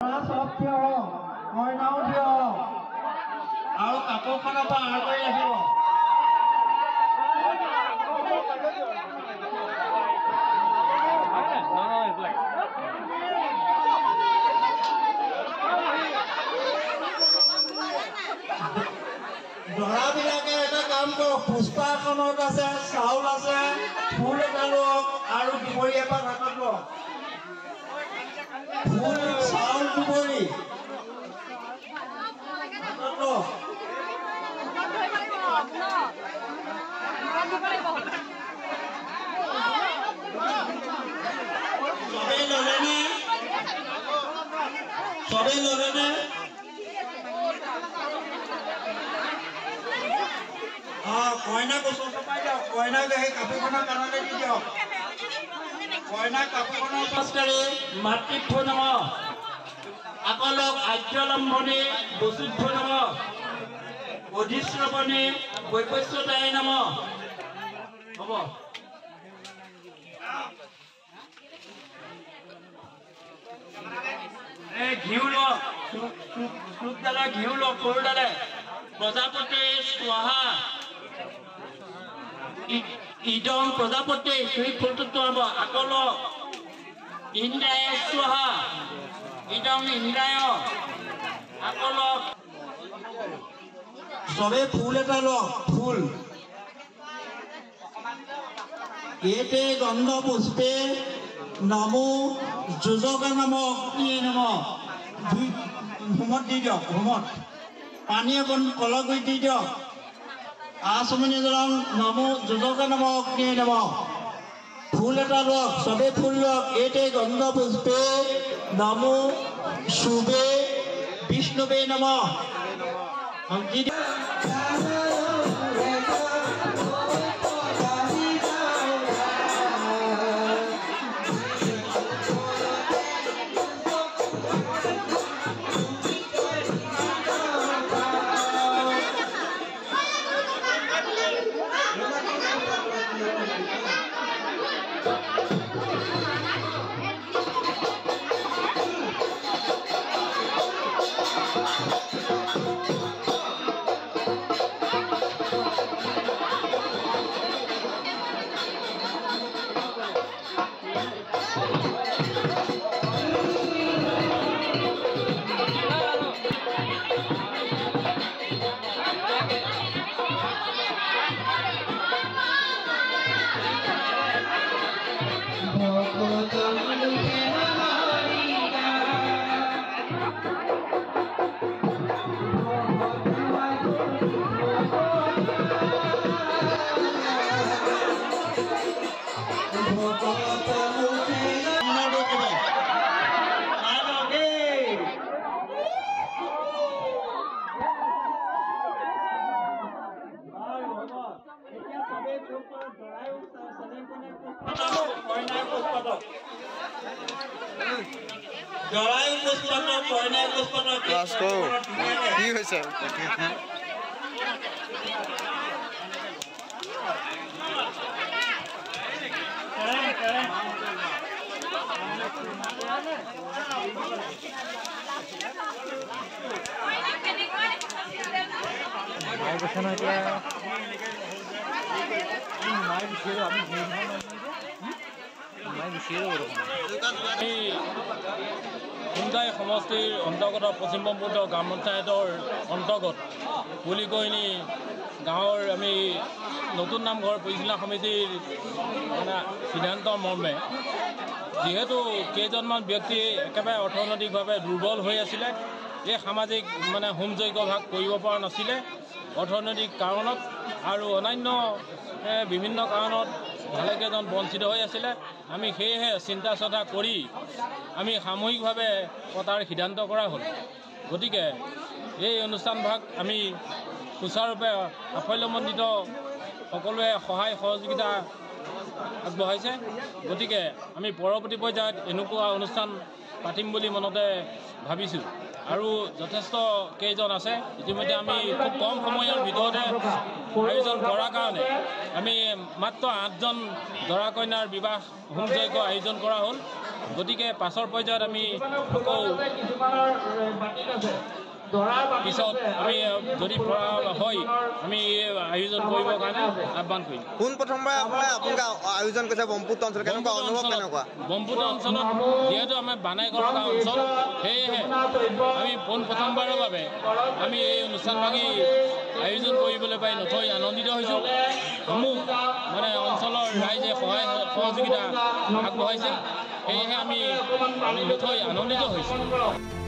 সব থিয় কইনাও থিয় আৰু কাপোৰখনৰ পৰা আৰ কৰি ৰাখিব দৰাবিলাকে এটা কাম কৰক পুষ্পাখনত আছে চাউল আছে ফুল এটা লওক আৰু দুবৰি এপাক হাতত লওক ফুল চাউল দুবৰি হাতত লওক সবেই ললেনে কইনাক ওচৰ চপাই দিয়ক কইনাক সেই কাপোৰখনৰ কাণতে দি দিয়ক কইনাক কাপোৰখনৰ পাছকাৰী মাতৃত্ব নম আকলক আৰ্যলম্বনী বসুদ্ধ নম অধিশ্ৰৱণী বৈপস্যতাই নম হ'ব ঘিউ লওক চুপডালে ঘিউ লওক সৰুডালে প্ৰজাপতি স্বাহা ইদং প্ৰজাপতি সেই ফুলটো হ'ব আকল ইন্দ্ৰায় স্বাহা ইদং ইন্দ্ৰায় আকল সবে ফুল এটা লওক ফুল এতে গন্ধ পুষ্পে নমো যোজকা নামক ইয়ে নম হোমত দি দিয়ক হোমত পানী অকণ কলগুৰি দি দিয়ক আচমনি জলং নমো যোজকা নামক ইয়ে নম ফুল এটা লওক সবে ফুল লওক এতে গন্ধ পুষ্পে নমো শুভে বিষ্ণুবে নম জৰায়ু পুষ্পক কইনাই পুষ্পক কি হৈছে খুমটাই সমষ্টিৰ অন্তৰ্গত পশ্চিম ব্ৰহ্মপুত্ৰ গ্ৰাম পঞ্চায়তৰ অন্তৰ্গত পুলিকৈনী গাঁৱৰ আমি নতুন নামঘৰ পৰিচালনা সমিতিৰ মানে সিদ্ধান্তৰ মৰ্মে যিহেতু কেইজনমান ব্যক্তি একেবাৰে অৰ্থনৈতিকভাৱে দুৰ্বল হৈ আছিলে এই সামাজিক মানে হোম যজ্ঞ ভাগ কৰিব পৰা নাছিলে অৰ্থনৈতিক কাৰণত আৰু অন্যান্য বিভিন্ন কাৰণত ভালেকেইজন বঞ্চিত হৈ আছিলে আমি সেয়েহে চিন্তা চৰ্চা কৰি আমি সামূহিকভাৱে পতাৰ সিদ্ধান্ত কৰা হ'ল গতিকে এই অনুষ্ঠানভাগ আমি সুচাৰুৰূপে সাফল্যমণ্ডিত সকলোৱে সহায় সহযোগিতা আগবঢ়াইছে গতিকে আমি পৰৱৰ্তী পৰ্যায়ত এনেকুৱা অনুষ্ঠান পাতিম বুলি মনতে ভাবিছোঁ আৰু যথেষ্ট কেইজন আছে ইতিমধ্যে আমি খুব কম সময়ৰ ভিতৰতে আয়োজন কৰাৰ কাৰণে আমি মাত্ৰ 8জন দৰা কইনাৰ বিবাহ হোম যজ্ঞ আয়োজন কৰা হ'ল গতিকে পাছৰ পৰ্যায়ত আমি আকৌ পিছত আমি যদি পৰা হয় আমি আয়োজন কৰিবৰ কাৰণে আহ্বান কৰিম। কোন প্ৰথমবাৰ আপোনালোকে আয়োজন কৰিছে ব্ৰহ্মপুত্ৰ অঞ্চল কেনেকুৱা অনুভৱ কেনেকুৱা? ব্ৰহ্মপুত্ৰ অঞ্চলত যিহেতু আমাৰ বানাই কৰা অঞ্চল সেয়েহে আমি প্ৰথমবাৰৰ বাবে আমি এই অনুষ্ঠানভাগি আয়োজন কৰিবলৈ পাই নথৈ আনন্দিত হৈছোঁ। সমূহ মানে অঞ্চলৰ ৰাইজে সহায় সহযোগিতা আগবঢ়াইছে সেয়েহে আমি নথৈ আনন্দিত হৈছোঁ।